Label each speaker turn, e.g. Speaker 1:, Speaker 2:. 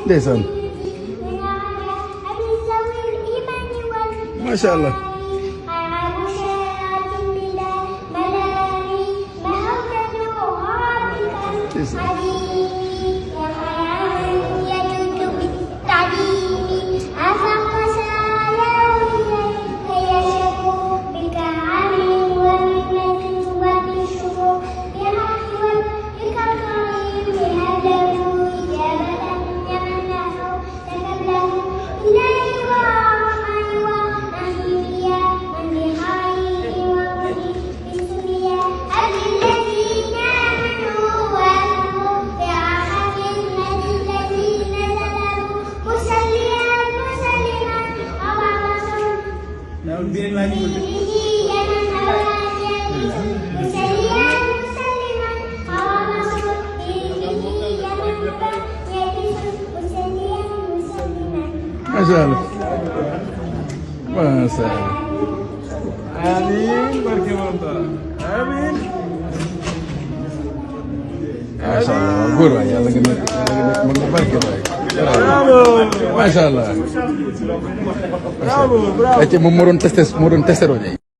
Speaker 1: ndeysaan macha allah. Masya Allah. Masya Allah. Amin. Barke Allah. Amin. Masya Allah. Guru ya lagi barke baik. Bravo. Masya Allah. Bravo. Bravo. Ece mau turun tes roja.